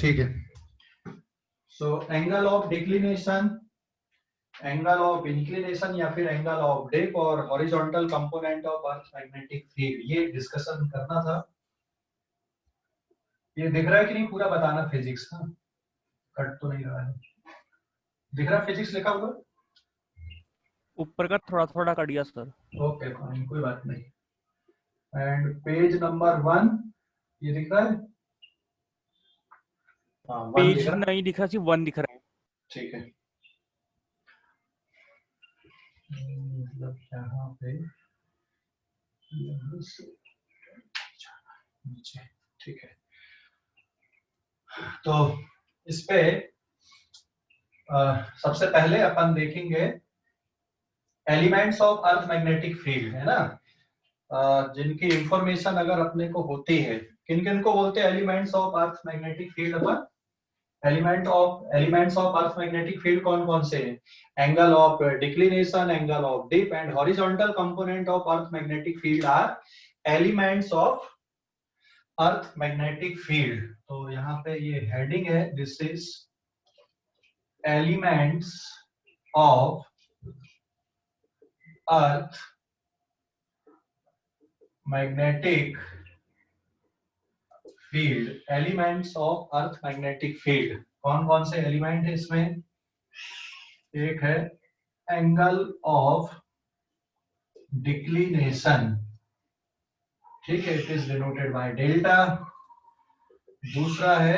ठीक है। So angle of declination, angle of inclination या फिर एंगल ऑफ डिप और horizontal component of earth magnetic field, ये डिस्कशन करना था। ये दिख रहा है कि नहीं पूरा बताना फिजिक्स का, कट तो नहीं रहा है, दिख रहा है फिजिक्स लिखा हुआ? ऊपर का थोड़ा थोड़ा कट गया सर। ओके फाइन, कोई बात नहीं। एंड पेज नंबर 1 ये दिख रहा है? हाँ 1 पेज दिख रहा है, नहीं दिख रहा, सिर्फ 1 दिख रहा है। ठीक है। मतलब यहाँ पे यहाँ से नीचे, ठीक है। तो इस पे सबसे पहले अपन देखेंगे elements of earth magnetic field, है ना। जिनकी इंफॉर्मेशन अगर अपने को होती है, किन किन को बोलते हैं elements of earth magnetic field अपन? Elements of earth magnetic field कौन कौन से हैं? Angle of declination, angle of dip and horizontal component of earth magnetic field are elements of earth magnetic field. तो यहाँ पे ये हेडिंग है, this is elements of earth magnetic field, elements of earth magnetic field. कौन कौन से element है इसमें? एक है एंगल ऑफ डिक्लिनेशन, ठीक है, it is denoted by delta. दूसरा है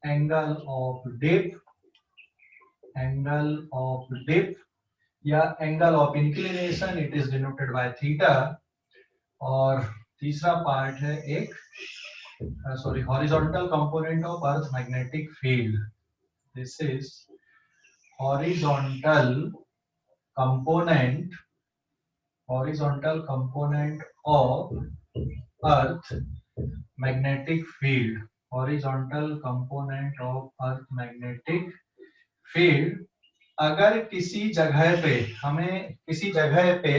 angle of dip, angle of dip या angle of inclination, it is denoted by theta. और तीसरा पार्ट है एक horizontal component of earth magnetic field, this is horizontal component of earth magnetic field, horizontal component of earth magnetic field. अगर किसी जगह पे हमें, किसी जगह पे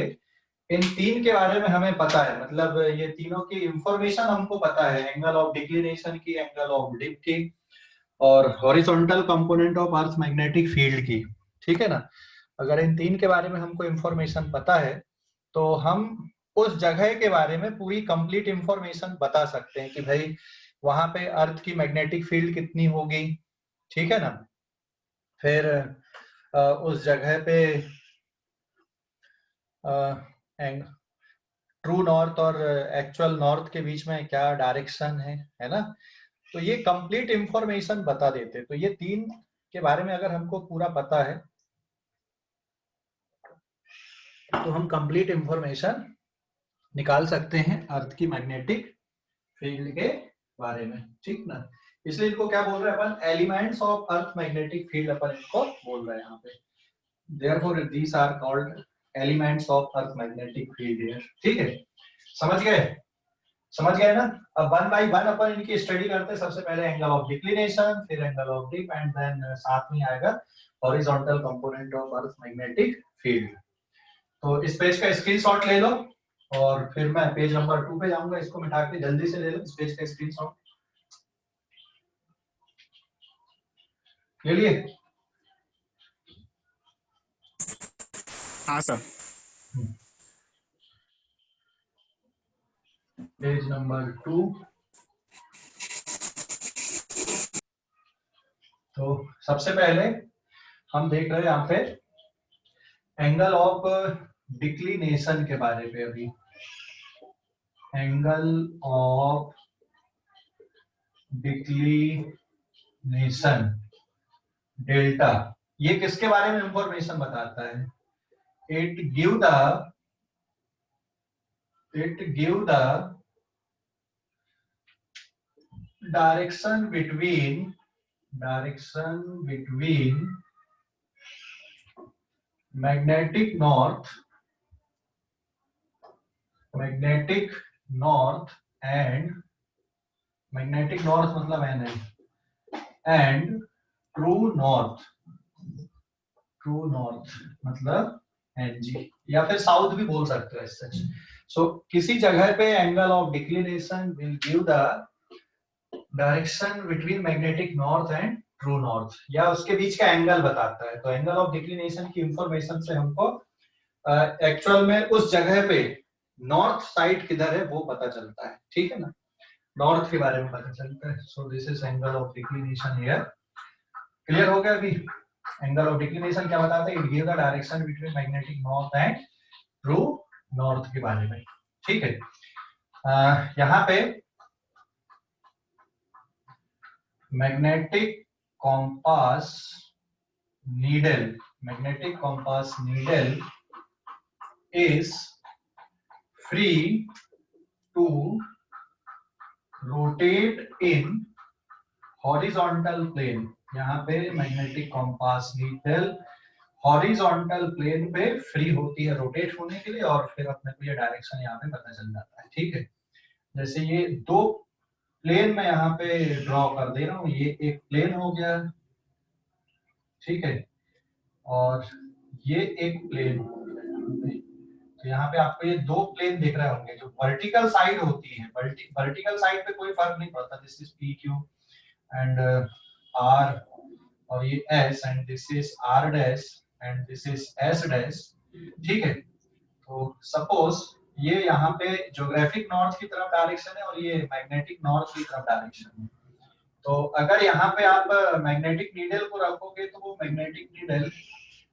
इन तीन के बारे में हमें पता है, मतलब ये तीनों की इंफॉर्मेशन हमको पता है, एंगल ऑफ डिक्लिनेशन की, एंगल ऑफ डिप की और horizontal component of earth magnetic field की, ठीक है ना। अगर इन तीन के बारे में हमको इंफॉर्मेशन पता है तो हम उस जगह के बारे में पूरी कंप्लीट इंफॉर्मेशन बता सकते हैं कि भाई वहां पे अर्थ की मैग्नेटिक फील्ड कितनी होगी, ठीक है ना। फिर उस जगह पे ट्रू नॉर्थ और एक्चुअल नॉर्थ के बीच में क्या डायरेक्शन है ना। तो ये कंप्लीट इंफॉर्मेशन बता देते। तो ये तीन के बारे में अगर हमको पूरा पता है तो हम कंप्लीट इंफॉर्मेशन निकाल सकते हैं अर्थ की मैग्नेटिक फील्ड के बारे में, ठीक ना। इसलिए इनको क्या बोल रहे हैं अपन? Elements of earth magnetic field अपन इनको बोल रहे हैं यहाँ पे। Therefore these are called elements of earth magnetic field here, ठीक है। समझ गए? समझ गए ना। अब 1 बाय 1 अपन इनकी स्टडी करते हैं। सबसे पहले एंगल ऑफ डिक्लिनेशन, फिर angle of dip and then साथ में आएगा horizontal component of earth magnetic field. तो इस पेज का स्क्रीनशॉट ले लो और फिर मैं पेज नंबर 2 पे जाऊंगा। इसको मिटा के जल्दी से ले लो इस पेज का स्क्रीनशॉट। ले लिए? हाँ सर। Page number 2। तो सबसे पहले हम देख रहे हैं यहाँ पे एंगल ऑफ डिक्लिनेशन के बारे में। अभी एंगल ऑफ डिक्लिनेशन डेल्टा, ये किसके बारे में इंफॉर्मेशन बताता है? It give the direction between magnetic north and magnetic north मतलब एन एंड ट्रू नॉर्थ मतलब एनजी, या फिर साउथ भी बोल सकते हो सच। सो किसी जगह पे angle of declination will give the direction between magnetic north and true north, या उसके बीच का एंगल बताता है। तो एंगल ऑफ डिक्लिनेशन की इंफॉर्मेशन से हमको एक्चुअल में उस जगह पे नॉर्थ साइड किधर है वो पता चलता है, ठीक है ना, नॉर्थ के बारे में पता चलता है। So this is angle of declination here. Clear हो गया अभी? एंगल ऑफ डिक्लिनेशन क्या बताता है? It give the direction between magnetic north and true north के बारे में, ठीक है। यहाँ पे magnetic compass needle is free to rotate in horizontal plane। यहाँ पे magnetic compass needle horizontal plane पे फ्री होती है रोटेट होने के लिए, और फिर अपने को ये डायरेक्शन यहाँ पे पता चल जाता है, ठीक है। जैसे ये दो प्लेन मैं यहाँ पे ड्रॉ कर दे रहा हूँ, ये एक प्लेन हो गया, ठीक है, और ये एक प्लेन हो गया। तो यहाँ पे आपको ये दो प्लेन दिख रहे होंगे जो वर्टिकल साइड होती है। वर्टिकल साइड पे कोई फर्क नहीं पड़ता, this is P Q and R, और ये S, and this is R dash and this is S dash, ठीक है। तो सपोज ये यहाँ पे ज्योग्राफिक नॉर्थ की तरफ डायरेक्शन है और ये मैग्नेटिक नॉर्थ की तरफ डायरेक्शन है। तो अगर यहाँ पे आप मैग्नेटिक नीडल को रखोगे तो वो मैग्नेटिक नीडल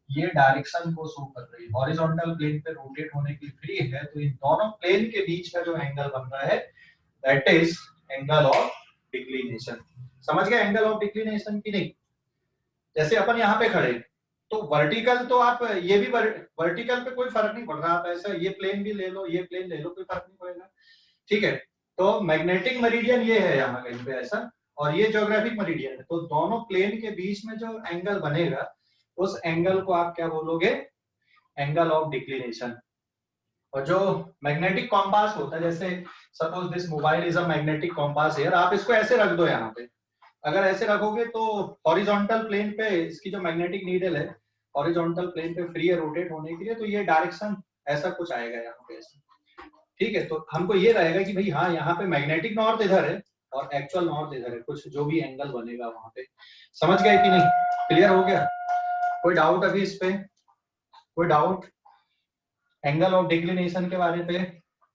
ये डायरेक्शन को शो कर रही है, हॉरिजॉन्टल प्लेन पे रोटेट होने की फ्री है। तो इन दोनों प्लेन के बीच का जो एंगल बन रहा है that is angle of declination. समझ गए एंगल ऑफ डिक्लिनेशन की नहीं? जैसे अपन यहाँ पे खड़े तो वर्टिकल, तो आप ये भी वर्टिकल पे कोई फर्क नहीं पड़ रहा, आप ऐसा ये प्लेन भी ले लो, ये प्लेन ले लो, कोई फर्क नहीं पड़ेगा, ठीक है। तो मैग्नेटिक मेरिडियन ये है यहाँ कहीं पे ऐसा, और ये ज्योग्राफिक मेरिडियन है। तो दोनों प्लेन के बीच में जो एंगल बनेगा उस एंगल को आप क्या बोलोगे? Angle of declination. और जो मैग्नेटिक कॉम्पास होता है, जैसे suppose this mobile is a magnetic compass here, आप इसको ऐसे रख दो यहाँ पे। अगर ऐसे रखोगे तो हॉरिजॉन्टल प्लेन पे इसकी जो मैग्नेटिक नीडल है हॉरिजॉन्टल प्लेन पे फ्री है रोटेट होने के लिए, तो ये डायरेक्शन ऐसा कुछ आएगा यहाँ पे ऐसे, ठीक है। तो हमको ये रहेगा कि भाई हाँ यहाँ पे मैग्नेटिक नॉर्थ इधर है और एक्चुअल नॉर्थ इधर है, कुछ जो भी एंगल बनेगा वहां पे। समझ गए कि नहीं? क्लियर हो गया? कोई डाउट अभी इस पे? कोई डाउट एंगल ऑफ डिक्लिनेशन के बारे पे?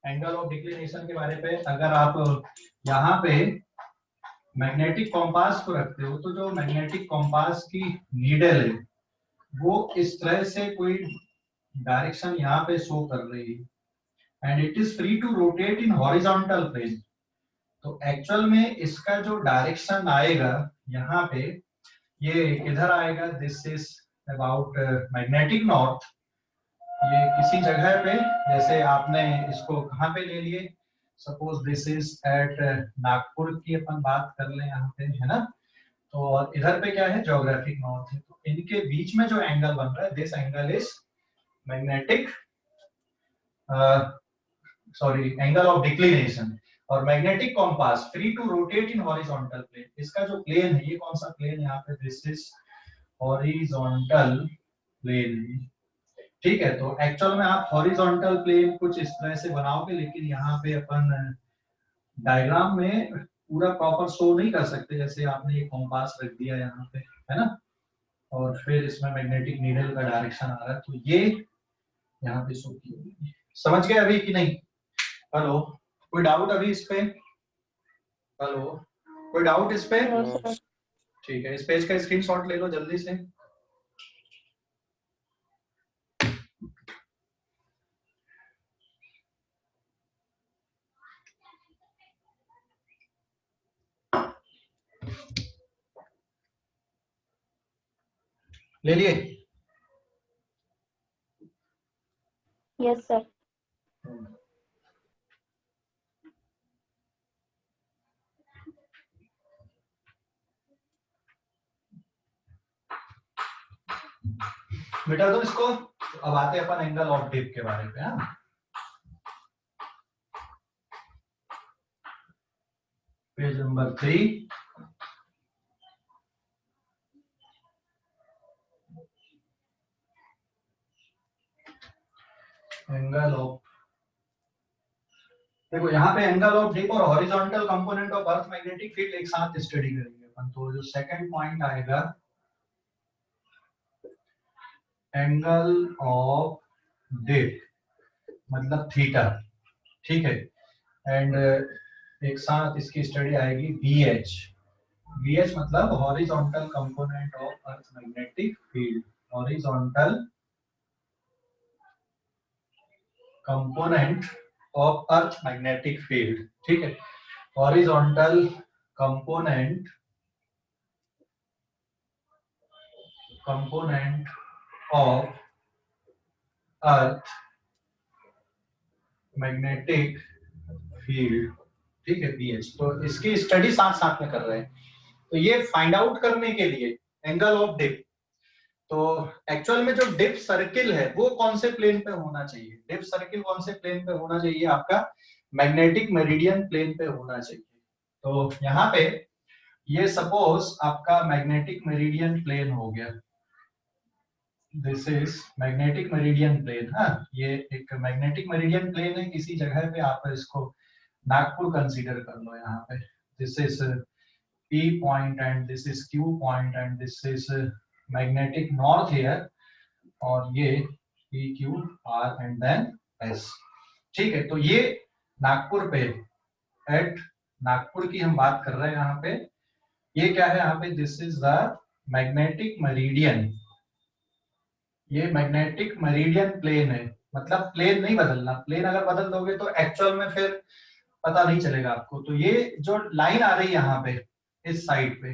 एंगल ऑफ डिक्लिनेशन के बारे पे अगर आप यहाँ पे मैग्नेटिक कॉम्पास को रखते हो तो जो मैग्नेटिक कॉम्पास की नीडल है वो इस तरह से कोई डायरेक्शन यहाँ पे शो कर रही है and it is free to rotate in horizontal plane. तो एक्चुअल में इसका जो डायरेक्शन आएगा यहाँ पे, ये किधर आएगा? This is about magnetic north. ये किसी जगह पे, जैसे आपने इसको कहाँ पे ले लिए, suppose this is at Nagpur की अपन बात कर लें यहाँ पे, है ना। तो और इधर पे क्या है? ज्योग्राफिक नॉर्थ है। तो इनके बीच में जो एंगल बन रहा है this angle is magnetic sorry angle of declination. और magnetic compass free to rotate in horizontal plane, इसका जो प्लेन है, ये कौन सा प्लेन यहाँ पे? दिस इज हॉरिजॉन्टल प्लेन, ठीक है। तो एक्चुअल में आप हॉरिजॉन्टल प्लेन कुछ इस तरह से बनाओगे, लेकिन यहाँ पे अपन डायग्राम में पूरा प्रॉपर शो नहीं कर सकते। जैसे आपने ये कॉम्पास रख दिया यहाँ पे, है ना, और फिर इसमें मैग्नेटिक नीडल का डायरेक्शन आ रहा है, तो ये यहाँ पे शो की होगी। समझ गए अभी कि नहीं? हेलो, कोई डाउट अभी इस पे? हेलो, कोई डाउट इस पे? ठीक है, इस पेज का स्क्रीनशॉट ले लो जल्दी से। ले लिए? Yes sir. मिटा दो इसको। अब आते हैं अपन एंगल ऑफ डिप के बारे में। हाँ, पेज नंबर 3। एंगल ऑफ देखो यहाँ पे एंगल ऑफ डिप और horizontal component of earth magnetic field एक साथ स्टडी करेंगे अपन। तो जो सेकंड पॉइंट आएगा एंगल ऑफ डिप मतलब थीटा, ठीक है, एंड एक साथ इसकी स्टडी आएगी BH। BH मतलब horizontal component of earth magnetic field, horizontal component of earth magnetic field, ठीक है, horizontal component of earth magnetic field, ठीक है, BH। तो इसकी स्टडी साथ साथ में कर रहे हैं। तो ये फाइंड आउट करने के लिए एंगल ऑफ डिप, तो एक्चुअल में जो डिप सर्किल है वो कौन से प्लेन पे होना चाहिए, डिप सर्किल कौन से प्लेन पे होना चाहिए, आपका मैग्नेटिक मेरिडियन प्लेन पे होना चाहिए। तो यहाँ पे ये सपोज आपका मैग्नेटिक मेरिडियन प्लेन हो गया, this is magnetic meridian plane. हाँ, ये एक मैग्नेटिक मेरिडियन प्लेन है किसी जगह पे, आप इसको नागपुर कंसीडर कर लो। यहाँ पे this is P point and this is Q point and this is magnetic north here, और ये P Q R and then S, ठीक है। तो ये नागपुर पे, एट नागपुर की हम बात कर रहे हैं यहाँ पे। ये क्या है यहाँ पे, this is the magnetic meridian, ये मैग्नेटिक मेरिडियन प्लेन है। मतलब प्लेन नहीं बदलना, प्लेन अगर बदल दोगे तो एक्चुअल में फिर पता नहीं चलेगा आपको। तो ये जो लाइन आ रही है यहाँ पे इस साइड पे,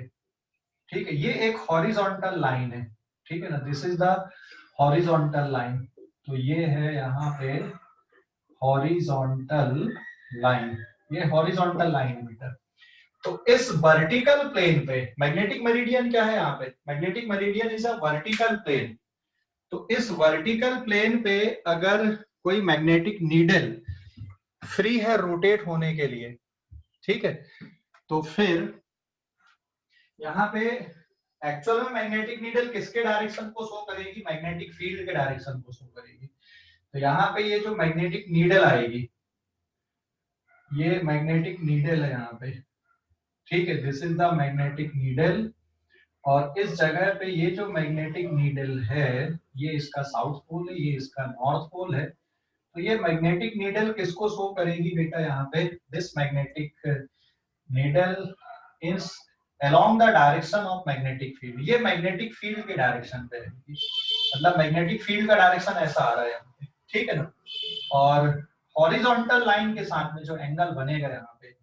ठीक है, ये एक हॉरिजॉन्टल लाइन है, ठीक है ना, this is the horizontal line. तो ये है यहाँ पे हॉरिजॉन्टल लाइन, ये हॉरिजॉन्टल लाइन है बेटा। तो इस वर्टिकल प्लेन पे मैग्नेटिक मेरिडियन क्या है यहाँ पे, magnetic meridian is a vertical plane. तो इस वर्टिकल प्लेन पे अगर कोई मैग्नेटिक नीडल फ्री है रोटेट होने के लिए, ठीक है, तो फिर यहाँ पे एक्चुअल में मैग्नेटिक नीडल किसके डायरेक्शन को शो करेगी, मैग्नेटिक फील्ड के डायरेक्शन को शो करेगी। तो यहाँ पे ये जो मैग्नेटिक नीडल आएगी, ये मैग्नेटिक नीडल है यहाँ पे, ठीक है, this is the magnetic needle. और इस जगह पे ये जो मैग्नेटिक नीडल है, ये इसका साउथ पोल है, ये इसका नॉर्थ पोल है। तो ये मैग्नेटिक नीडल किसको शो करेगी बेटा, यहाँ पे this magnetic needle is along the direction of magnetic field, ये मैग्नेटिक फील्ड के डायरेक्शन पे है, मतलब मैग्नेटिक फील्ड का डायरेक्शन ऐसा आ रहा है यहाँ पे, ठीक है ना। और हॉरिजॉन्टल लाइन के साथ में जो एंगल बनेगा यहाँ पे,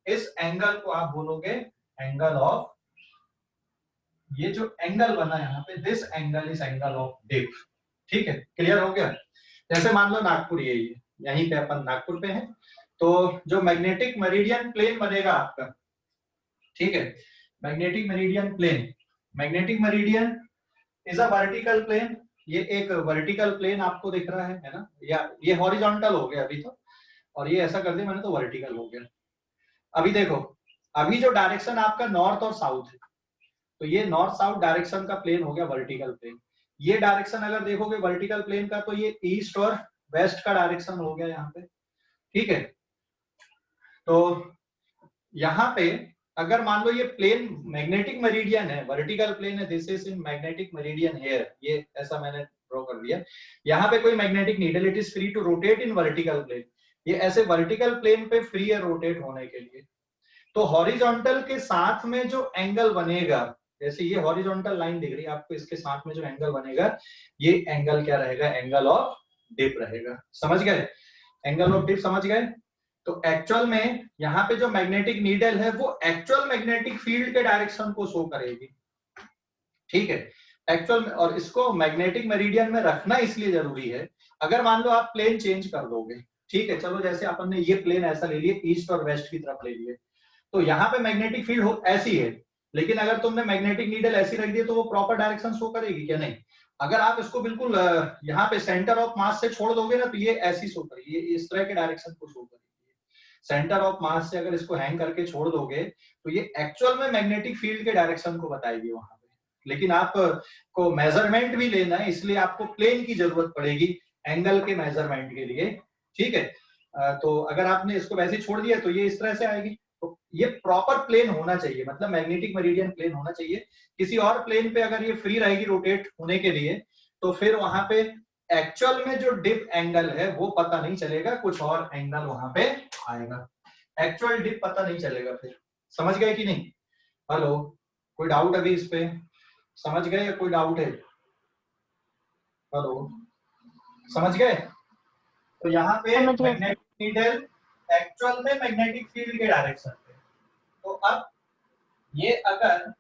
इस एंगल को आप बोलोगे एंगल ऑफ, ये जो एंगल बना यहाँ पे, this angle is angle of dip, ठीक है, क्लियर हो गया। जैसे मान लो नागपुर यहीं पे अपन नागपुर पे हैं, तो जो मैग्नेटिक मेरिडियन प्लेन बनेगा आपका, ठीक है, magnetic meridian plane, magnetic meridian is a vertical plane, ये एक वर्टिकल प्लेन आपको दिख रहा है ना, या ये हॉरिजॉन्टल हो गया अभी तो, और ये ऐसा कर दिया मैंने तो वर्टिकल हो गया। अभी देखो, अभी जो डायरेक्शन आपका नॉर्थ और साउथ है, तो ये नॉर्थ साउथ डायरेक्शन का प्लेन हो गया वर्टिकल प्लेन। ये डायरेक्शन अगर देखोगे वर्टिकल प्लेन का, तो ये ईस्ट और वेस्ट का डायरेक्शन हो गया यहाँ पे, ठीक है। तो यहाँ पे अगर मान लो ये प्लेन मैग्नेटिक मेरिडियन है, वर्टिकल प्लेन है, this is in magnetic meridian here, ये ऐसा मैंने ड्रॉ कर दिया। यहाँ पे कोई magnetic needle, it is free to rotate in vertical plane, ये ऐसे वर्टिकल प्लेन पे फ्री है रोटेट होने के लिए। तो हॉरिजॉन्टल के साथ में जो एंगल बनेगा, जैसे ये हॉरिजॉन्टल लाइन दिख रही है आपको, इसके साथ में जो एंगल बनेगा, ये एंगल क्या रहेगा, एंगल ऑफ डिप रहेगा। समझ गए, एंगल ऑफ डिप समझ गए। तो एक्चुअल में यहाँ पे जो मैग्नेटिक नीडल है वो एक्चुअल मैग्नेटिक फील्ड के डायरेक्शन को शो करेगी, ठीक है, एक्चुअल में। और इसको मैग्नेटिक मेरिडियन में रखना इसलिए जरूरी है, अगर मान लो आप प्लेन चेंज कर दोगे, ठीक है, चलो जैसे अपन ने ये प्लेन ऐसा ले लिया, ईस्ट और वेस्ट की तरफ ले लिए, तो यहाँ पे मैग्नेटिक फील्ड ऐसी है, लेकिन अगर तुमने मैग्नेटिक नीडल ऐसी रख दी तो वो प्रॉपर डायरेक्शन शो करेगी क्या, नहीं। अगर आप इसको बिल्कुल यहाँ पे सेंटर ऑफ मास से छोड़ दोगे ना, तो ये ऐसी शो करेगी, ये इस तरह के डायरेक्शन को शो करेगी। सेंटर ऑफ मास से अगर इसको हैंग करके छोड़ दोगे, तो ये एक्चुअल में मैग्नेटिक फील्ड के डायरेक्शन को बताएगी वहां पे। लेकिन आप को मेजरमेंट भी लेना है, इसलिए आपको प्लेन की जरूरत पड़ेगी एंगल के मेजरमेंट के लिए, ठीक है। तो अगर आपने इसको वैसे ही छोड़ दिया तो ये इस तरह से आएगी। तो ये प्रॉपर प्लेन होना चाहिए, मतलब मैग्नेटिक मेरिडियन प्लेन होना चाहिए। किसी और प्लेन पे अगर ये फ्री रहेगी रोटेट होने के लिए तो फिर वहां पे एक्चुअल में जो डिप एंगल है वो पता नहीं चलेगा, कुछ और एंगल वहां पे आएगा, एक्चुअल डिप पता नहीं चलेगा। फिर समझ गए कि नहीं? हेलो, कोई डाउट अभी इस पे? समझ गए या कोई डाउट है? हेलो, समझ गए? तो यहाँ पे समझ गए। मैग्नेटिक नीडल एक्चुअल में मैग्नेटिक फील्ड के डायरेक्शन पे। तो अब ये अगर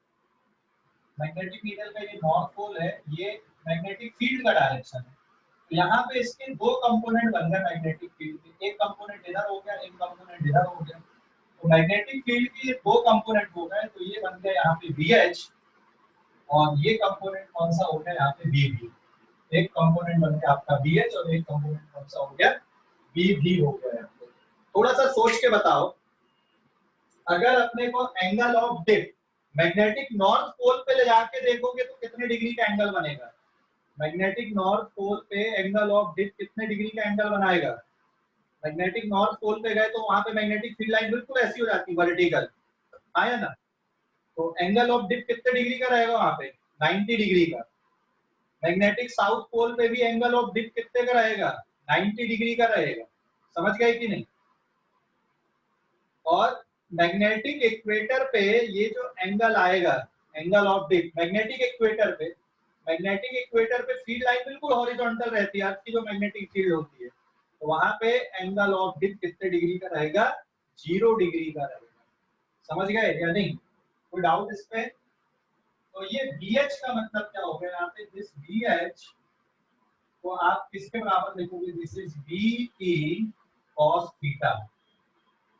मैग्नेटिक नीडल का ये नॉर्थ पोल है, ये मैग्नेटिक फील्ड का डायरेक्शन है। तो यहाँ पे इसके दो कंपोनेंट बन गए मैग्नेटिक फील्ड के, एक कंपोनेंट इधर हो गया, एक कंपोनेंट इधर हो गया। तो मैग्नेटिक फील्ड के ये दो कंपोनेंट हो गए, तो ये बन गया यहाँ पे BH, और ये कंपोनेंट कौन सा हो गया यहाँ पे BB। एक कंपोनेंट बन गया आपका BH और एक कंपोनेंट कौन सा हो गया BB हो गया यहाँ पे। थोड़ा सा सोच के बताओ, अगर अपने को angle of dip magnetic north pole पे ले जाके देखोगे तो कितने डिग्री का एंगल बनेगा? मैग्नेटिक नॉर्थ पोल पे एंगल ऑफ डिप कितने डिग्री का एंगल बनाएगा? मैग्नेटिक नॉर्थ पोल पे गए तो वहां पे मैग्नेटिक फील्ड लाइन बिल्कुल ऐसी हो जाती है, वर्टिकल, आया ना? तो एंगल ऑफ डिप कितने डिग्री का रहेगा वहां पे? 90 डिग्री का। मैग्नेटिक साउथ पोल पे भी एंगल ऑफ डिप कितने का रहेगा? 90 डिग्री का रहेगा। समझ गए कि नहीं? और मैग्नेटिक इक्वेटर पे ये जो एंगल आएगा, angle of dip magnetic equator पे, मैग्नेटिक इक्वेटर पे फील्ड लाइन बिल्कुल हॉरिजॉन्टल रहती है आपकी जो मैग्नेटिक फील्ड होती है। तो वहां पे एंगल ऑफ डिप कितने डिग्री का रहेगा? 0 डिग्री का रहेगा। समझ गए या नहीं? कोई डाउट इस पे? तो ये BH का मतलब क्या हो गया यहाँ पे? दिस BH को आप किसके बराबर देखोगे? This is BE cos theta.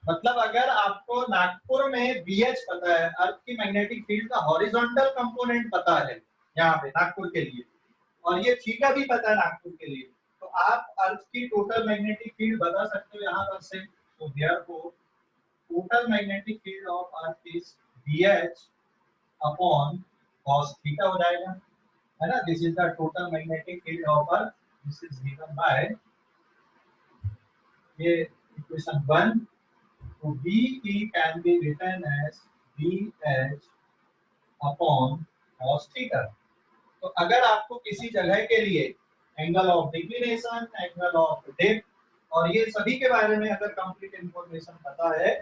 मतलब अगर आपको नागपुर में BH पता है, अर्थ की मैग्नेटिक फील्ड का हॉरिजॉन्टल कंपोनेंट पता है यहाँ पे नागपुर के लिए, और ये थीटा भी पता है नागपुर के लिए, तो आप अर्थ की टोटल मैग्नेटिक फील्ड बता सकते हो यहाँ पर से। तो therefore total magnetic field of earth is BH upon cos theta हो जाएगा, है ना? This is the total magnetic field of earth, this is given by ये इक्वेशन 1। तो BE can be written as BH upon cos theta. तो अगर आपको किसी जगह के लिए angle of declination, angle of dip और ये सभी के बारे में अगर कंप्लीट इंफॉर्मेशन पता है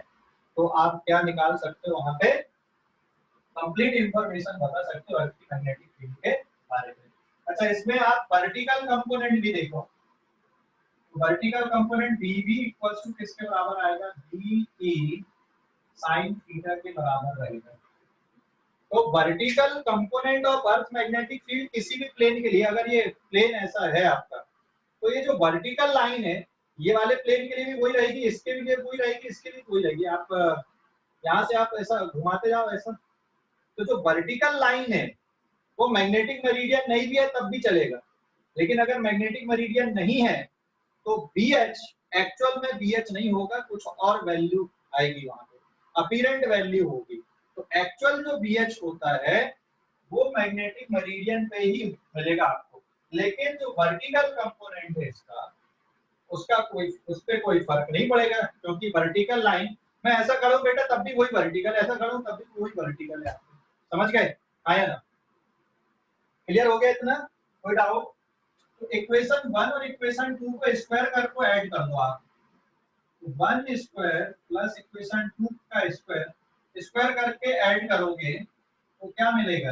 तो आप क्या निकाल सकते हो? वहां पे कंप्लीट इंफॉर्मेशन बता सकते हो अर्थ की मैग्नेटिक फील्ड के बारे में। अच्छा, इसमें आप वर्टिकल कंपोनेंट भी देखो। Vertical component BB equals to किसके बराबर आएगा? BE sin थीटा के बराबर रहेगा। तो vertical component of earth magnetic field किसी भी प्लेन के लिए, अगर ये प्लेन ऐसा है आपका, तो ये जो वर्टिकल लाइन है ये वाले प्लेन के लिए भी वही रहेगी, इसके लिए भी वही रहेगी, इसके लिए वही रहेगी। आप यहाँ से आप ऐसा घुमाते जाओ ऐसा, तो जो वर्टिकल लाइन है वो मैग्नेटिक मेरिडियन नहीं भी है तब भी चलेगा, लेकिन अगर मैग्नेटिक मेरिडियन नहीं है तो BH एक्चुअल में BH नहीं होगा, कुछ और वैल्यू आएगी वहां पे, अपीरेंट वैल्यू होगी। तो एक्चुअल जो BH होता है वो मैग्नेटिक मेरिडियन पे ही मिलेगा आपको, लेकिन जो वर्टिकल कंपोनेंट है इसका, उसका कोई उस पे कोई फर्क नहीं पड़ेगा, क्योंकि वर्टिकल लाइन मैं ऐसा करूं बेटा तब भी वही वर्टिकल, ऐसा करूं तब भी वही वर्टिकल है। समझ गए? आया ना? क्लियर हो गया इतना? कोई डाउट? तो इक्वेशन 1 और इक्वेशन 2 को स्क्वायर कर को ऐड कर दो आप। 1 स्क्वायर प्लस इक्वेशन 2 का स्क्वायर, स्क्वायर करके ऐड करोगे तो क्या मिलेगा?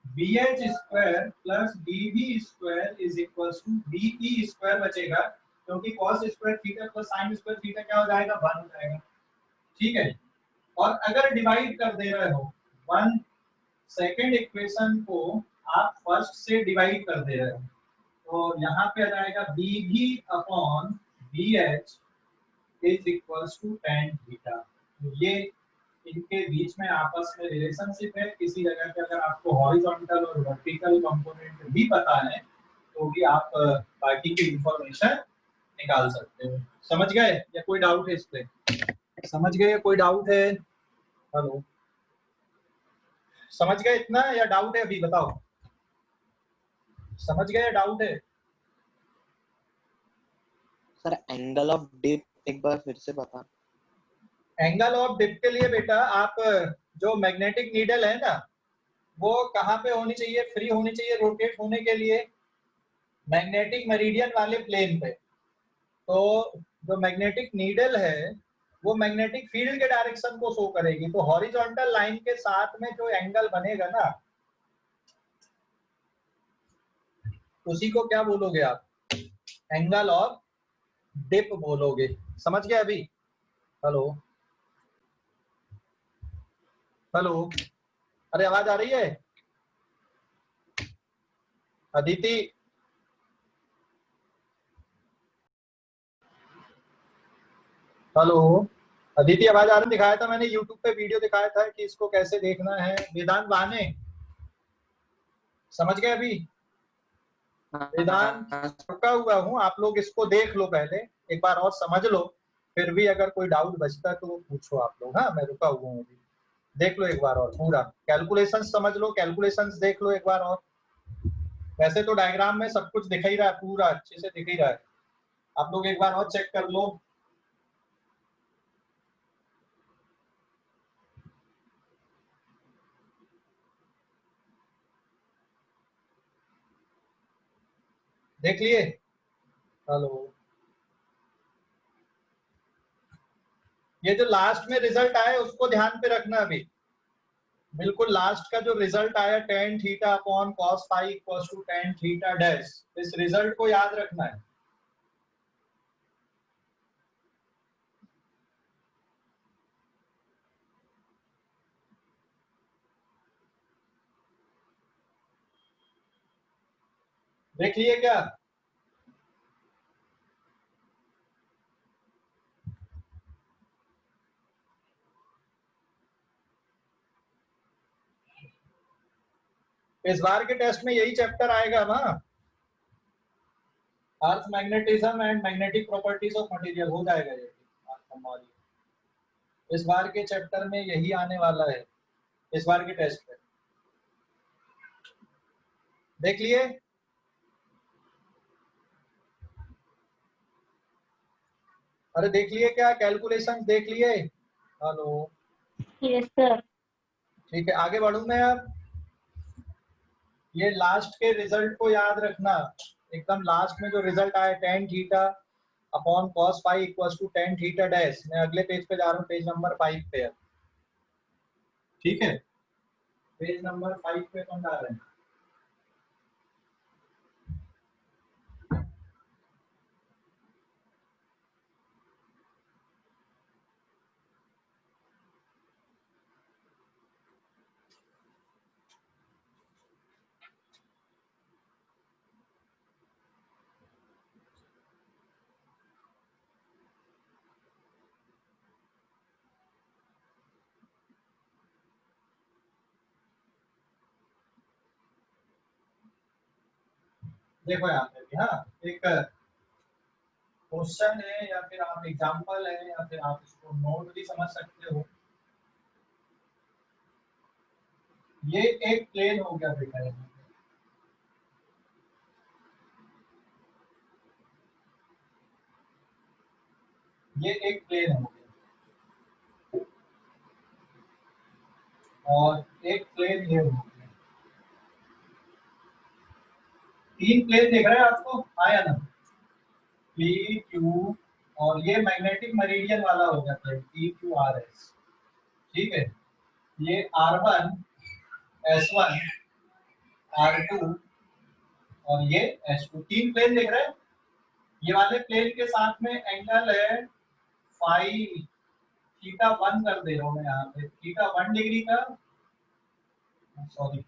BH square plus BB square is equals to BE square बचेगा, क्योंकि cos square theta plus sin square theta क्या हो जाएगा? 1 हो जाएगा। ठीक है? और अगर डिवाइड कर दे रहे हो 1 सेकंड इक्वेशन को आप फर्स्ट से डिवाइड कर दे रहे हो, तो यहाँ पे आ जाएगा BB upon BH is equals to tan theta. तो ये इनके बीच में आपस में रिलेशनशिप है। किसी जगह पे अगर आपको हॉरिजॉन्टल और वर्टिकल कंपोनेंट भी पता है तो भी आप बाकी की इंफॉर्मेशन निकाल सकते हो। समझ गए या कोई डाउट है इस पे? समझ गए या कोई डाउट है? हेलो, समझ गए इतना या डाउट है अभी? बताओ, समझ गए या डाउट है? सर एंगल ऑफ डिप एक बार फिर से बता। एंगल ऑफ डिप के लिए बेटा आप जो मैग्नेटिक नीडल है ना वो कहाँ पे होनी चाहिए, फ्री होनी चाहिए रोटेट होने के लिए, मैग्नेटिक मेरिडियन वाले प्लेन पे। तो जो मैग्नेटिक नीडल है वो मैग्नेटिक फील्ड के डायरेक्शन को शो करेगी। तो हॉरिजॉन्टल लाइन के साथ में जो एंगल बनेगा ना उसी को क्या बोलोगे आप, एंगल ऑफ डिप बोलोगे। समझ गए अभी? हेलो हेलो, अरे आवाज आ रही है अदिति? हेलो अदिति, आवाज आ रही? दिखाया था मैंने यूट्यूब पे वीडियो दिखाया था कि इसको कैसे देखना है। वेदांत बहाने समझ गए अभी? वेदांत रुका हुआ हूँ, आप लोग इसको देख लो पहले, एक बार और समझ लो, फिर भी अगर कोई डाउट बचता है तो वो पूछो आप लोग। हाँ मैं रुका हुआ हूँ अभी, देख लो एक बार और पूरा कैलकुलेशंस समझ लो, कैलकुलेशंस देख लो एक बार और। वैसे तो डायग्राम में सब कुछ दिख ही रहा है, पूरा अच्छे से दिख ही रहा है, आप लोग एक बार और चेक कर लो। देख लिए? हेलो, ये जो लास्ट में रिजल्ट आया उसको ध्यान पे रखना अभी, बिल्कुल लास्ट का जो रिजल्ट आया tan theta upon cos phi equals to tan theta dash, इस रिजल्ट को याद रखना है। देख लिए क्या? इस बार के टेस्ट में यही चैप्टर आएगा ना, earth magnetism and magnetic properties of material, हो जाएगा ये इस बार के चैप्टर में, यही आने वाला है इस बार के टेस्ट में। देख लिए? अरे देख लिए क्या, कैलकुलेशन देख लिए? Hello, yes sir. ठीक है आगे बढ़ू मैं अब। ये लास्ट के रिजल्ट को याद रखना, एकदम लास्ट में जो रिजल्ट आया tan theta upon cos phi equals to tan theta dash. मैं अगले पेज पे जा रहा हूँ, पेज नंबर 5 पे है, ठीक है? पेज नंबर 5 पे कौन जा रहे हैं? देखो यहाँ पे भी, हाँ एक क्वेश्चन है या फिर आप एग्जांपल है या फिर आप इसको नोट भी समझ सकते हो। ये एक प्लेन हो गया बेटा, ये एक प्लेन हो गया और एक प्लेन ये हो गया। तीन प्लेन दिख रहा है आपको, आया ना? पी क्यू, और ये मैग्नेटिक मेरिडियन वाला हो गया plane P Q R S, ठीक है? ये R1 S1 R2 और ये S2, तीन प्लेन दिख रहे हैं। ये वाले प्लेन के साथ में एंगल है फाई थीटा 1 कर दे रहा हूं मैं यहाँ पे, थीटा 1 डिग्री का, सॉरी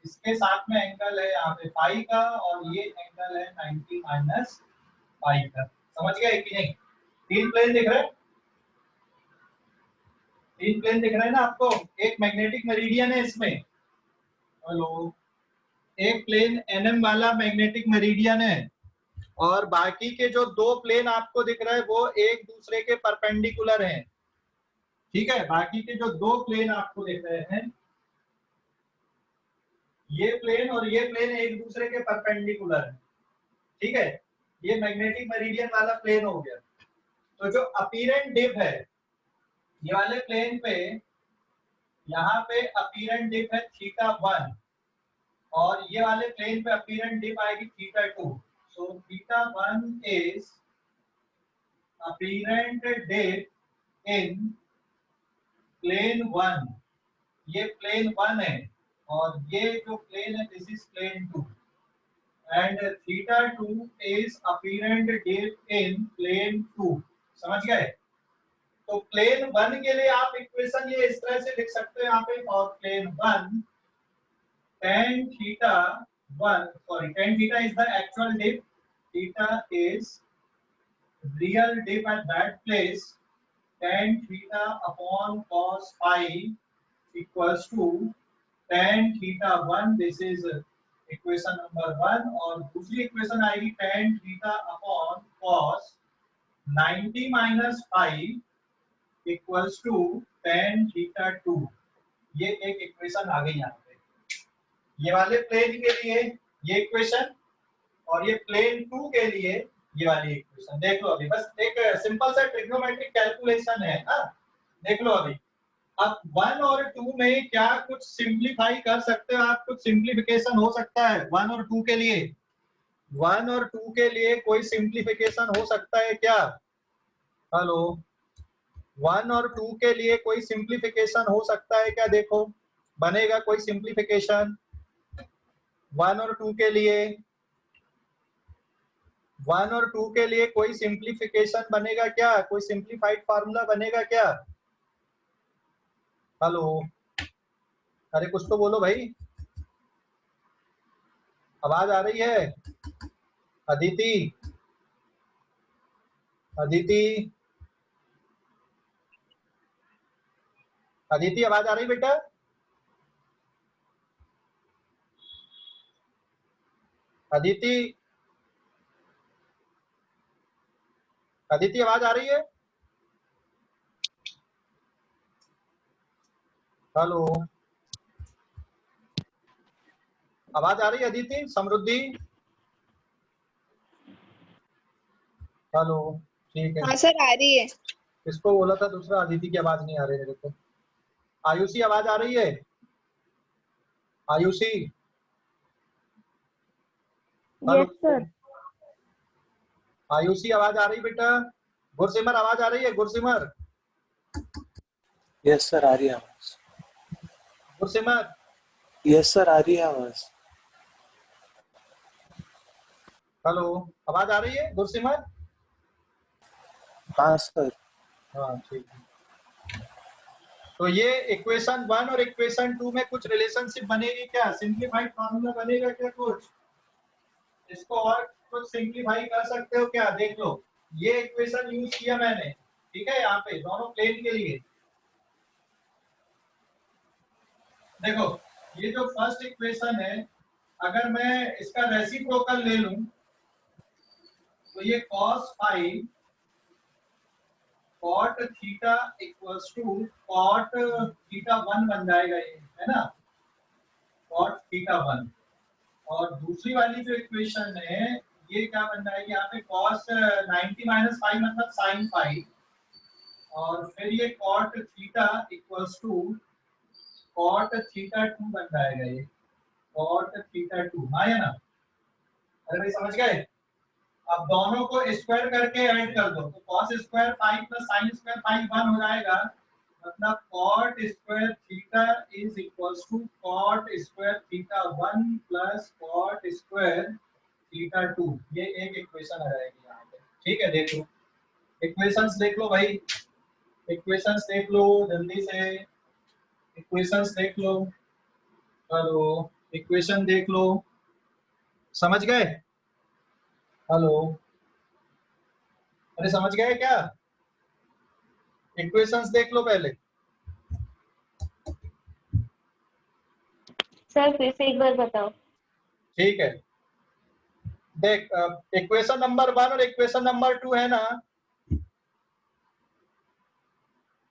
इसके साथ में एंगल है यहाँ पे फाई का, और ये एंगल है 90 माइनस फाई का। समझ गए कि नहीं? तीन प्लेन दिख रहे हैं, तीन प्लेन दिख रहे हैं ना आपको? एक मैग्नेटिक मेरिडियन है इसमें, हेलो, एक प्लेन एनएम वाला मैग्नेटिक मेरिडियन है, और बाकी के जो दो प्लेन आपको दिख रहे हैं वो एक दूसरे के परपेंडिकुलर हैं, ठीक है? बाकी के जो दो प्लेन आपको दिख रहे हैं, ये प्लेन और ये प्लेन एक दूसरे के परपेंडिकुलर है, ठीक है? ये मैग्नेटिक मेरिडियन वाला प्लेन हो गया। तो जो अपीरेंट डिप है ये वाले प्लेन पे, यहाँ पे अपीरेंट डिप है θ1 और ये वाले प्लेन पे अपीरेंट डिप आएगी θ2। So θ1 is apparent dip in plane 1, ये प्लेन 1 है और ये जो प्लेन है this is plane 2 and θ2 is apparent dip in plane 2। समझ गए? तो प्लेन 1 के लिए आप इक्वेशन ये इस तरह से लिख सकते हो यहाँ पे, और plane 1 tan θ1 sorry tan θ is the actual dip, theta is real dip at that place, tan θ upon cos phi equals to tan θ1, this is equation number 1। और दूसरी इक्वेशन आएगी tan θ upon cos 90 minus phi equals to tan θ2। ये एक equation आ गई यहाँ पे, ये वाले प्लेन के लिए ये इक्वेशन और ये प्लेन 2 के लिए ये वाली इक्वेशन। देख लो अभी, बस एक सिंपल सा ट्रिग्नोमेट्रिक कैलकुलेशन है। हाँ देख लो अभी, अब 1 और 2 में क्या कुछ सिंप्लीफाई कर सकते हो आप, कुछ सिंप्लीफिकेशन हो सकता है 1 और 2 के लिए? 1 और 2 के लिए कोई सिंप्लीफिकेशन हो सकता है क्या? हेलो, 1 और 2 के लिए कोई सिंप्लीफिकेशन हो सकता है क्या? देखो बनेगा कोई सिंप्लीफिकेशन 1 और 2 के लिए? 1 और 2 के लिए कोई सिंप्लीफिकेशन बनेगा क्या? कोई सिंप्लीफाइड फार्मूला बनेगा क्या? हेलो, अरे कुछ तो बोलो भाई, आवाज आ रही है? अदिति, अदिति, अदिति आवाज आ रही बेटा? अदिति, अदिति आवाज आ रही है? हेलो, आवाज आ रही है अदिति? समृद्धि, हेलो, ठीक है। हाँ सर आ रही है। किसको बोला था दूसरा? अदिति की आवाज नहीं आ रही मेरे को। आयुषी आवाज आ रही है? Ayushi, yes sir. आयुषी आवाज आ रही बेटा? गुरसिमर आवाज आ रही है? गुरसिमर, यस सर आ रही है आवाज। गुरसिमर, यस सर आ रही है आवाज। हेलो, आवाज आ रही है गुरसिमर? हाँ सर। हाँ ठीक है। तो ये इक्वेशन 1 और इक्वेशन 2 में कुछ रिलेशनशिप बनेगी क्या? सिंप्लीफाइड फार्मूला बनेगा क्या कुछ? इसको और कुछ सिंप्लीफाई कर सकते हो क्या? देख लो, ये इक्वेशन यूज किया मैंने, ठीक है, यहाँ पे दोनों प्लेन के लिए। देखो ये जो फर्स्ट इक्वेशन है, अगर मैं इसका रेसिप्रोकल ले लूं तो ये cos phi cot theta equals to cot θ1 बन जाएगा, ये है ना, cot θ1। और दूसरी वाली जो इक्वेशन है ये क्या बन जाएगी यहाँ पे, cos 90 माइनस फाइव मतलब sin phi, और फिर ये cot theta equals to cot θ2 बन जाएगा, ये cot θ2। हाँ या ना? अरे भाई समझ गए? अब दोनों को स्क्वायर करके ऐड कर दो तो cos square 5 plus sin square 5 1 हो जाएगा, मतलब cot square theta is equals to cot square θ1 plus cot square θ2। ये एक इक्वेशन आ जाएगी यहाँ पे, ठीक है। देख लो इक्वेशंस, देख लो भाई, इक्वेशंस देख लो जल्दी से, इक्वेशंस देख लो। हेलो, इक्वेशन देख लो, समझ गए? हेलो, अरे समझ गए क्या? इक्वेशंस देख लो पहले। सर फिर से एक बार बताओ। ठीक है, देख इक्वेशन नंबर 1 और इक्वेशन नंबर 2 है ना,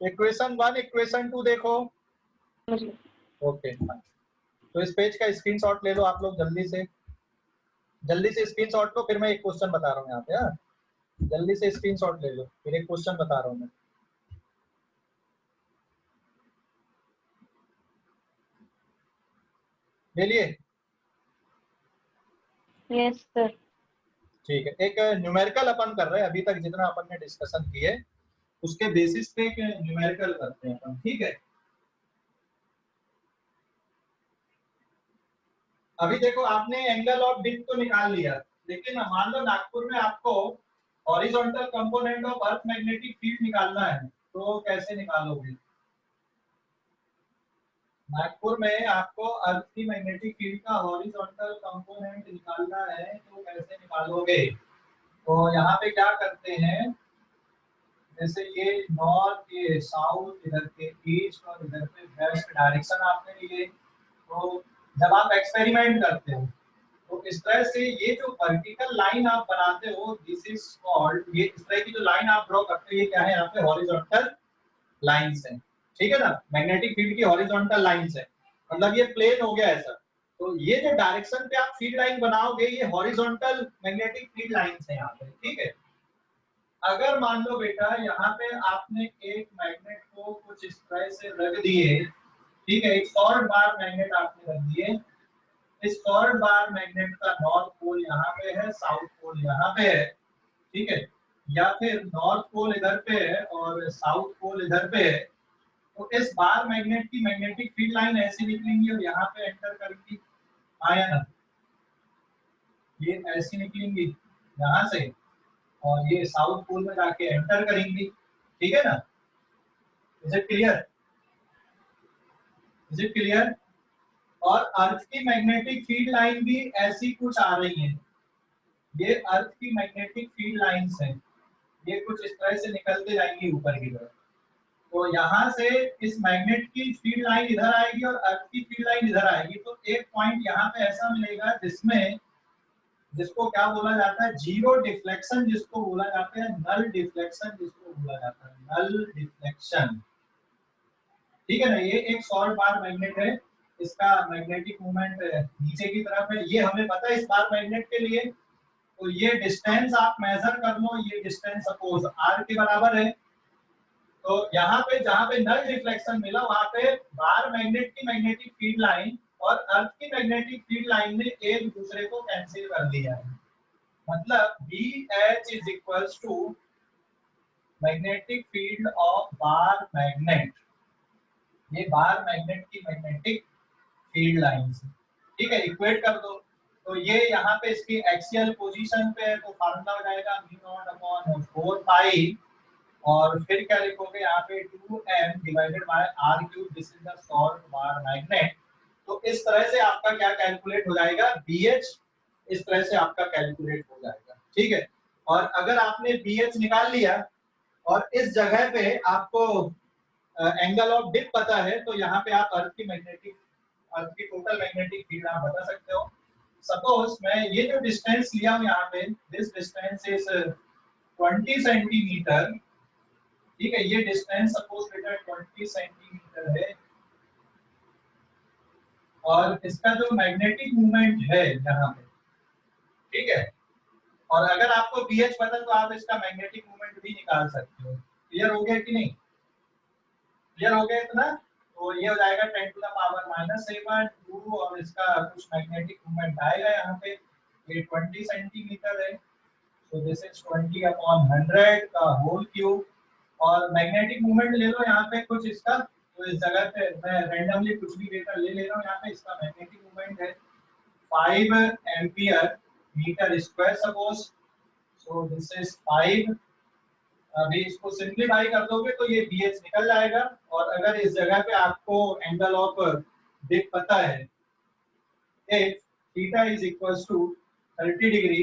इक्वेशन 1 इक्वेशन 2 देखो। ओके, तो इस पेज का स्क्रीनशॉट ले लो आप लोग, जल्दी से स्क्रीनशॉट लो, फिर मैं एक क्वेश्चन बता रहा हूँ यहाँ पे। हाँ जल्दी से स्क्रीनशॉट ले लो, फिर एक क्वेश्चन बता रहा हूँ मैं। ले लिए? Yes sir. ठीक है, एक न्यूमेरिकल अपन कर रहे हैं, अभी तक जितना अपन ने डिस्कशन किए उसके बेसिस पे एक न्यूमेरिकल करते हैं अपन, ठीक है। अभी देखो आपने एंगल ऑफ डिप तो निकाल लिया, लेकिन मान लो नागपुर में आपको horizontal component of earth magnetic field निकालना है, तो कैसे निकालोगे? नागपुर में आपको अर्थ की मैग्नेटिक फील्ड का हॉरिजॉन्टल कंपोनेंट निकालना है, तो कैसे निकालोगे? तो यहाँ पे क्या करते हैं, जैसे ये नॉर्थ, ये साउथ, इधर के ईस्ट और इधर पे वेस्ट डायरेक्शन आपने लिए, तो जब आप एक्सपेरिमेंट करते हो तो इस तरह से ये जो वर्टिकल लाइन आप बनाते हो, दिस इज कॉल्ड, ये इस तरह की जो लाइन आप ड्रॉ करते हो ये क्या है, यहाँ पे हॉरिजॉन्टल लाइंस है, ठीक है ना। मैग्नेटिक फील्ड की हॉरिजॉन्टल लाइंस है, मतलब ये प्लेन हो गया ऐसा। तो ये जो डायरेक्शन पे आप फील्ड लाइन बनाओगे ये हॉरिजॉन्टल मैग्नेटिक फील्ड लाइंस है यहाँ पे, ठीक है। अगर मान लो बेटा यहाँ पे आपने एक मैग्नेट को कुछ इस तरह से रख दिए, ठीक है, एक सॉलिड बार मैग्नेट आपने रख दिए, इस सॉलिड बार मैग्नेट का नॉर्थ पोल यहाँ पे है, साउथ पोल यहाँ पे है, ठीक है, या फिर नॉर्थ पोल इधर पे है और साउथ पोल इधर पे है, तो इस बार मैग्नेट की मैग्नेटिक फील्ड लाइन ऐसी निकलेंगी और यहाँ पे एंटर करेंगी, आया ना, ये ऐसी निकलेंगी यहाँ से और ये साउथ पोल में जाके एंटर करेंगी, ठीक है ना। Is it clear? Is it clear? और अर्थ की मैग्नेटिक फील्ड लाइन भी ऐसी कुछ आ रही है, ये अर्थ की मैग्नेटिक फील्ड लाइंस हैं, ये कुछ इस तरह से निकलते जाएंगी ऊपर की तरफ। तो यहाँ से इस मैग्नेट की फील्ड लाइन इधर आएगी और अर्थ की फील्ड लाइन इधर आएगी, तो एक पॉइंट यहाँ पे ऐसा मिलेगा जिसमें, जिसको क्या बोला जाता है, जीरो डिफ्लेक्शन जिसको बोला जाता है, नल डिफ्लेक्शन जिसको बोला जाता है, नल डिफ्लेक्शन, ठीक है ना। ये एक सॉलिड बार मैग्नेट है, इसका मैग्नेटिक मोमेंट नीचे की तरफ है, ये हमें पता है इस बार मैग्नेट के लिए। तो ये डिस्टेंस आप मेजर कर लो, ये डिस्टेंस सपोज r के बराबर है, तो यहाँ पे जहाँ पे नल रिफ्लेक्शन मिला वहाँ पे बार मैग्नेट की मैग्नेटिक फील्ड लाइन और अर्थ की मैग्नेटिक फील्ड लाइन ने एक दूसरे को कैंसिल कर दिया है, मतलब BH is equals to magnetic field of bar magnet, ये बार मैग्नेट की मैग्नेटिक फील्ड लाइंस, ठीक है, इक्वेट कर दो। तो ये यहाँ पे इसकी एक्सियल पोजीशन पे है, तो फार्मूला हो जाएगा μ0/4 पाई, और फिर क्या लिखोगे यहाँ पे 2m divided by r cube, this is the solid bar magnet. तो इस तरह से आपका क्या कैलकुलेट हो जाएगा, BH इस तरह से आपका कैलकुलेट हो जाएगा, ठीक है। और अगर आपने BH निकाल लिया और इस जगह पे आपको एंगल ऑफ डिप पता है, तो यहाँ पे आप अर्थ की टोटल मैग्नेटिक फील्ड आप बता सकते हो। सपोज मैं ये जो डिस्टेंस लिया हूँ यहाँ पे, दिस डिस्टेंस इज 20 सेंटीमीटर, ठीक है, ये डिस्टेंस सपोज बेटा 20 सेंटीमीटर है, और इसका जो मैग्नेटिक मूवमेंट है यहाँ पे, ठीक है, और अगर आपको BH पता तो आप इसका मैग्नेटिक मूवमेंट भी निकाल सकते हो। क्लियर हो गया कि नहीं? क्लियर हो गया इतना? तो ये हो जाएगा 10⁻⁻7 2, और इसका कुछ मैग्नेटिक मूवमेंट आएगा यहाँ पे, ये 20 सेंटीमीटर है, तो दिस इज 20/100 का होल क्यूब, और मैग्नेटिक मूवमेंट ले लो यहाँ पे कुछ इसका, तो इस जगह पे मैं रैंडमली कुछ भी डेटा ले रहा हूँ, यहाँ पे इसका मैग्नेटिक मूवमेंट है 5 ampere metre square suppose, so this is 5। अभी इसको सिंपलीफाई कर दोगे तो ये BH निकल जाएगा, और अगर इस जगह पे आपको एंगल ऑफ डिप पता है, if theta is equals to 30 degree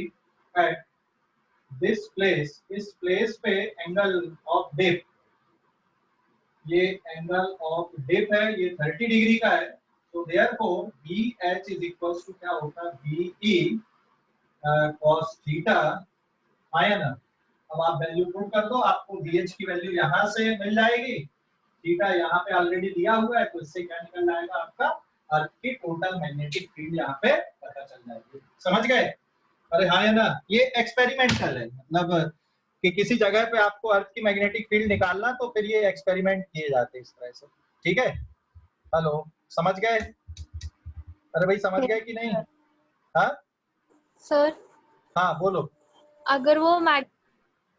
at this place, इस प्लेस पे एंगल ऑफ डिप, ये एंगल ऑफ डिप है, ये 30 डिग्री का है, तो therefore BH is equals to क्या होता है, BE cos थीटा, आया ना। अब आप वैल्यू पुट कर दो, आपको BH की वैल्यू यहाँ से मिल जाएगी, थीटा यहाँ पे ऑलरेडी दिया हुआ है, तो इससे क्या निकल जाएगा, आपका अर्थ की टोटल मैग्नेटिक फील्ड यहाँ पे पता चल जाएगी। समझ गए? अरे हाँ या ना, ये एक्सपेरिमेंटल है, मतलब कि किसी जगह पे आपको अर्थ की मैग्नेटिक फील्ड निकालना, तो फिर ये एक्सपेरिमेंट किए जाते हैं इस तरह से। ठीक है, हेलो, समझ गए? अरे भाई समझ गए कि नहीं? हाँ सर हाँ बोलो। अगर वो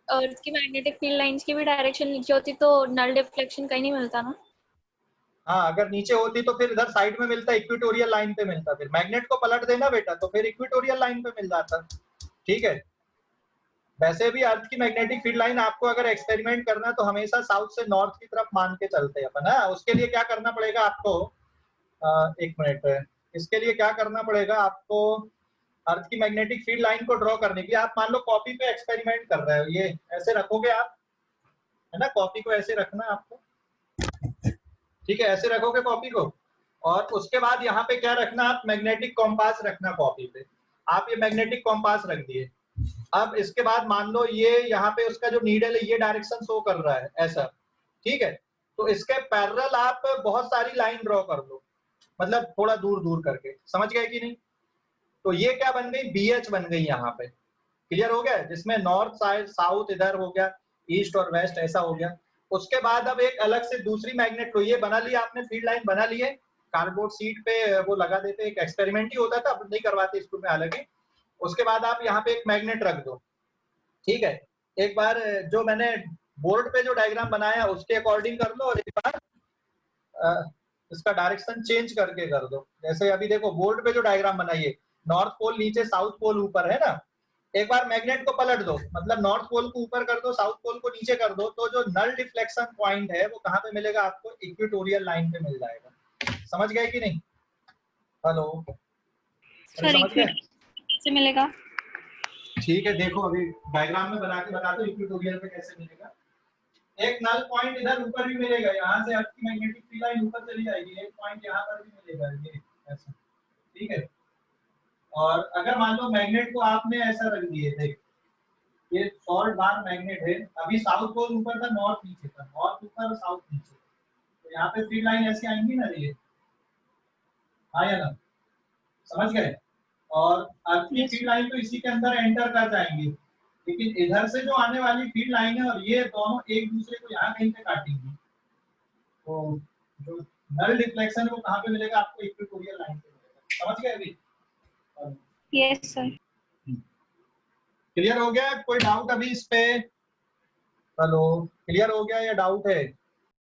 अर्थ की मैग्नेटिक फील्ड लाइंस की भी डायरेक्शन नीचे होती तो नल डिफ्लेक्शन कहीं नहीं मिलता ना? हाँ, अगर नीचे होती तो फिर इधर साइड में मिलता, इक्वेटोरियल लाइन पे मिलता। फिर मैग्नेट को पलट देना बेटा, तो फिर इक्वेटोरियल लाइन पे मिल जाता। ठीक है, वैसे भी अर्थ की मैग्नेटिक फील्ड लाइन आपको अगर एक्सपेरिमेंट करना तो हमेशा साउथ से नॉर्थ की तरफ मान के चलते हैं अपन। है उसके लिए क्या करना पड़ेगा आपको, एक मिनट, इसके लिए क्या करना पड़ेगा आपको, अर्थ की मैग्नेटिक फील्ड लाइन को ड्रॉ करने के लिए आप मान लो कॉपी पे एक्सपेरिमेंट कर रहे हो, ये ऐसे रखोगे आप, है ना, कॉपी को ऐसे रखना है आपको। ठीक है, ऐसे रखोगे कॉपी को, और उसके बाद यहाँ पे क्या रखना, आप मैग्नेटिक कॉम्पास रखना कॉपी पे। आप ये मैग्नेटिक कॉम्पास रख दिए। अब इसके बाद मान लो ये यहाँ पे उसका जो नीडल है ये डायरेक्शन शो कर रहा है ऐसा। ठीक है, तो इसके पैरेलल आप बहुत सारी लाइन ड्रॉ कर लो, मतलब थोड़ा दूर दूर करके। समझ गए कि नहीं? तो ये क्या बन गई, BH बन गई यहाँ पे। क्लियर हो गया? जिसमें नॉर्थ साइड साउथ इधर हो गया, ईस्ट और वेस्ट ऐसा हो गया। उसके बाद अब एक अलग से दूसरी मैग्नेट लो, ये बना लिया आपने, फील्ड लाइन बना लिए, कार्डबोर्ड शीट पे वो लगा देते, एक एक्सपेरिमेंट ही होता था, अब नहीं करवाते स्कूल में हालांकि। उसके बाद आप यहाँ पे एक मैग्नेट रख दो। ठीक है, एक बार जो मैंने बोर्ड पे जो डायग्राम बनाया उसके अकॉर्डिंग कर लो, और एक बार इसका डायरेक्शन चेंज करके कर दो। जैसे अभी देखो बोर्ड पे जो डायग्राम बनाइए, नॉर्थ पोल नीचे, साउथ पोल ऊपर, है ना। एक बार मैग्नेट को पलट दो, मतलब नॉर्थ पोल को ऊपर कर दो, साउथ पोल को नीचे कर दो, तो जो नल डिफ्लेक्शन पॉइंट है वो कहाँ पे मिलेगा आपको, इक्वेटोरियल लाइन पे मिल जाएगा। समझ गए कि नहीं? हेलो, सर समझ गए? से मिलेगा? ठीक है, देखो अभी डायग्राम में बना के बता दो इक्वेटोरियल पे कैसे मिलेगा। एक नल पॉइंट इधर ऊपर भी मिलेगा, यहाँ से आपकी मैग्नेटिक फील्ड लाइन ऊपर चली जाएगी, एक पॉइंट यहाँ पर भी मिलेगा, ये ऐसा। ठीक है, और अगर मान लो मैग्नेट को आपने ऐसा रख दिए, देख ये सॉल्ट बार मैग्नेट है, अभी साउथ पोल ऊपर था, नॉर्थ नीचे था, नॉर्थ ऊपर साउथ नीचे, तो यहाँ पे फील्ड लाइन ऐसी आएंगी ना ये, हाँ या ना? समझ गए? और अर्थ की फील्ड लाइन तो इसी के अंदर एंटर कर जाएंगी, लेकिन इधर से जो आने वाली फील्ड लाइन है और ये दोनों एक दूसरे को यहाँ कहीं पे काटेंगी। तो जो नल डिफ्लेक्शन है वो कहाँ पे मिलेगा आपको, इक्वेटोरियल लाइन पे मिलेगा। समझ गए अभी? Yes sir. क्लियर हो गया? कोई डाउट अभी इस पे? हेलो, क्लियर हो गया या डाउट है?